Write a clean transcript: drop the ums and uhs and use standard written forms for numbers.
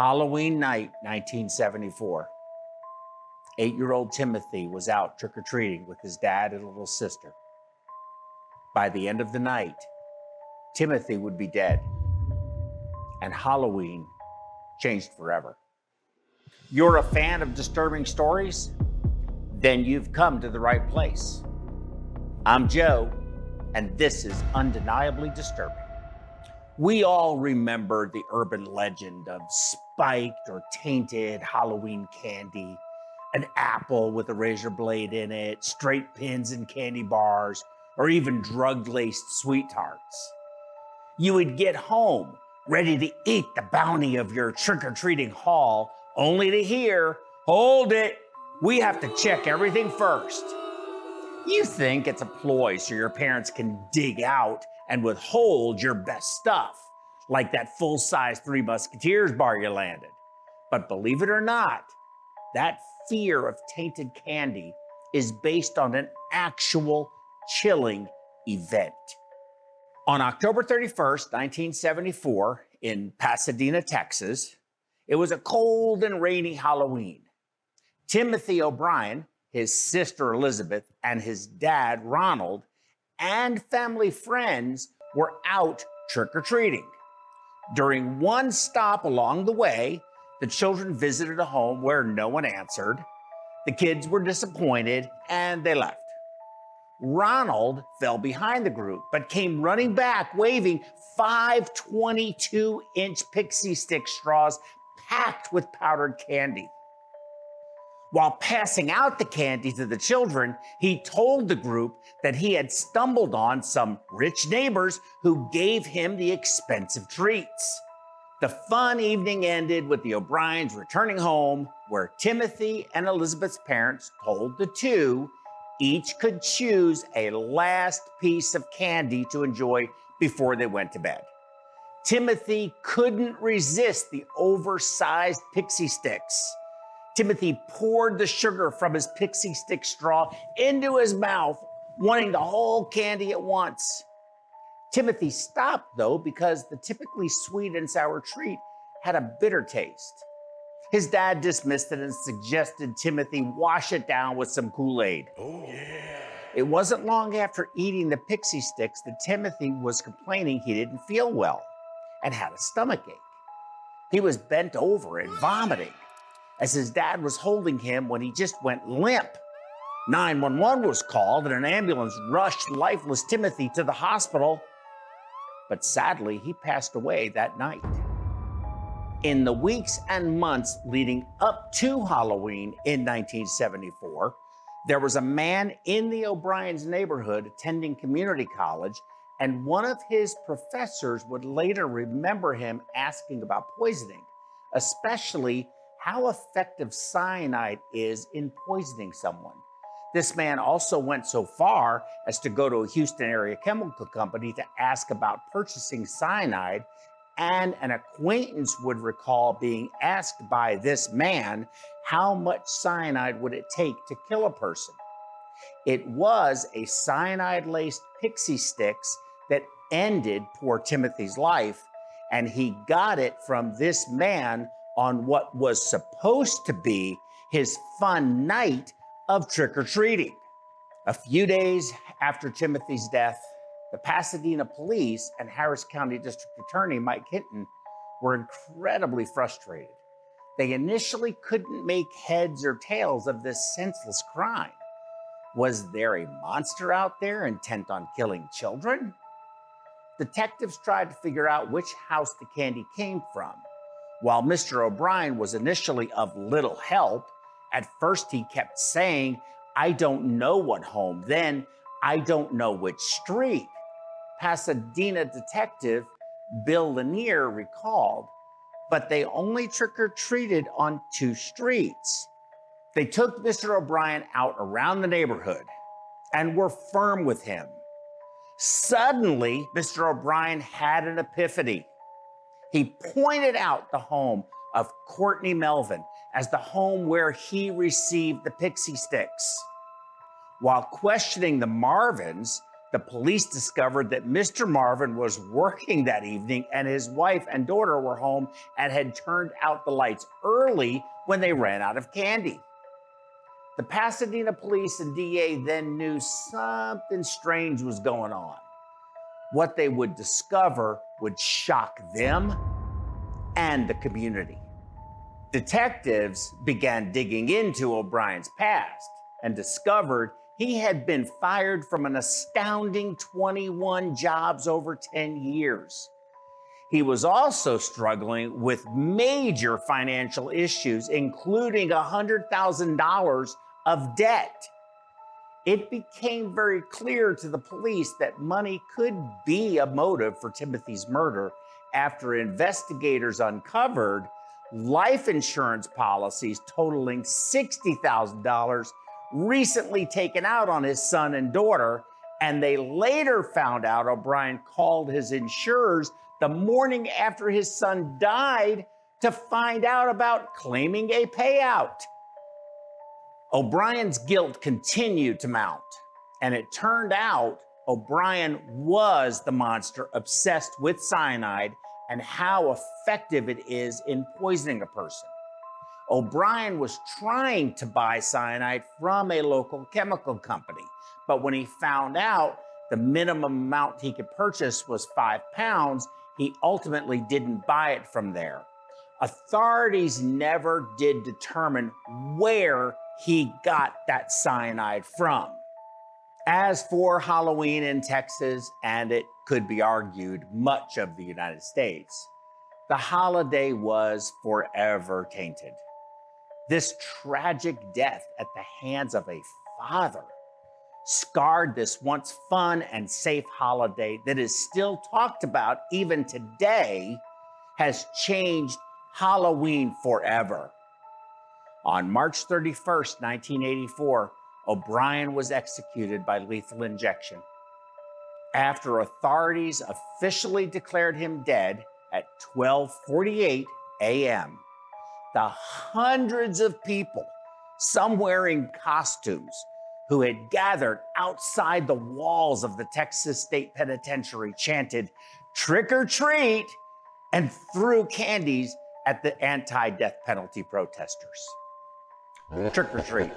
Halloween night, 1974. 8-year-old Timothy was out trick-or-treating with his dad and little sister. By the end of the night, Timothy would be dead, and Halloween changed forever. You're a fan of disturbing stories? Then you've come to the right place. I'm Joe, and this is Undeniably Disturbing. We all remember the urban legend of spiked or tainted Halloween candy, an apple with a razor blade in it, straight pins in candy bars, or even drug-laced sweet tarts. You would get home ready to eat the bounty of your trick-or-treating haul, only to hear, "Hold it, we have to check everything first." You think it's a ploy so your parents can dig out and withhold your best stuff, like that full-size Three Musketeers bar you landed. But believe it or not, that fear of tainted candy is based on an actual chilling event. On October 31st, 1974, in Pasadena, Texas, it was a cold and rainy Halloween. Timothy O'Brien, his sister Elizabeth, and his dad Ronald, and family friends were out trick-or-treating. During one stop along the way, the children visited a home where no one answered. The kids were disappointed and they left. Ronald fell behind the group, but came running back waving 5 22-inch Pixy Stix straws packed with powdered candy. While passing out the candy to the children, he told the group that he had stumbled on some rich neighbors who gave him the expensive treats. The fun evening ended with the O'Briens returning home, where Timothy and Elizabeth's parents told the two each could choose a last piece of candy to enjoy before they went to bed. Timothy couldn't resist the oversized Pixy Stix. Timothy poured the sugar from his Pixy Stix straw into his mouth, wanting the whole candy at once. Timothy stopped, though, because the typically sweet and sour treat had a bitter taste. His dad dismissed it and suggested Timothy wash it down with some Kool-Aid. Oh, yeah. It wasn't long after eating the Pixy Stix that Timothy was complaining he didn't feel well and had a stomachache. He was bent over and vomiting, as his dad was holding him when he just went limp. 911 was called and an ambulance rushed lifeless Timothy to the hospital, but sadly, he passed away that night. In the weeks and months leading up to Halloween in 1974, there was a man in the O'Brien's neighborhood attending community college, and one of his professors would later remember him asking about poisoning, especially how effective cyanide is in poisoning someone. This man also went so far as to go to a Houston area chemical company to ask about purchasing cyanide, and an acquaintance would recall being asked by this man how much cyanide would it take to kill a person. It was a cyanide-laced Pixy Stix that ended poor Timothy's life, and he got it from this man on what was supposed to be his fun night of trick-or-treating. A few days after Timothy's death, the Pasadena police and Harris County District Attorney Mike Hinton were incredibly frustrated. They initially couldn't make heads or tails of this senseless crime. Was there a monster out there intent on killing children? Detectives tried to figure out which house the candy came from. While Mr. O'Brien was initially of little help, at first he kept saying, "I don't know what home," then, "I don't know which street." Pasadena detective Bill Lanier recalled, but they only trick-or-treated on 2 streets. They took Mr. O'Brien out around the neighborhood and were firm with him. Suddenly, Mr. O'Brien had an epiphany. He pointed out the home of Courtney Melvin as the home where he received the Pixy Stix. While questioning the Marvins, The police discovered that Mr. Marvin was working that evening and his wife and daughter were home and had turned out the lights early when they ran out of candy. The Pasadena police and DA then knew something strange was going on. What they would discover would shock them and the community. Detectives began digging into O'Brien's past and discovered he had been fired from an astounding 21 jobs over 10 years. He was also struggling with major financial issues, including $100,000 of debt. It became very clear to the police that money could be a motive for Timothy's murder after investigators uncovered life insurance policies totaling $60,000 recently taken out on his son and daughter, and they later found out O'Brien called his insurers the morning after his son died to find out about claiming a payout. O'Brien's guilt continued to mount, and it turned out O'Brien was the monster obsessed with cyanide and how effective it is in poisoning a person. O'Brien was trying to buy cyanide from a local chemical company, but when he found out the minimum amount he could purchase was 5 pounds, he ultimately didn't buy it from there. Authorities never did determine where he got that cyanide from. As for Halloween in Texas, and it could be argued much of the United States, the holiday was forever tainted. This tragic death at the hands of a father scarred this once fun and safe holiday that is still talked about even today, has changed Halloween forever. On March 31st, 1984, O'Brien was executed by lethal injection. After authorities officially declared him dead at 12:48 a.m., the hundreds of people, some wearing costumes, who had gathered outside the walls of the Texas State Penitentiary chanted, "Trick or treat," and threw candies at the anti-death penalty protesters. Trick or treat.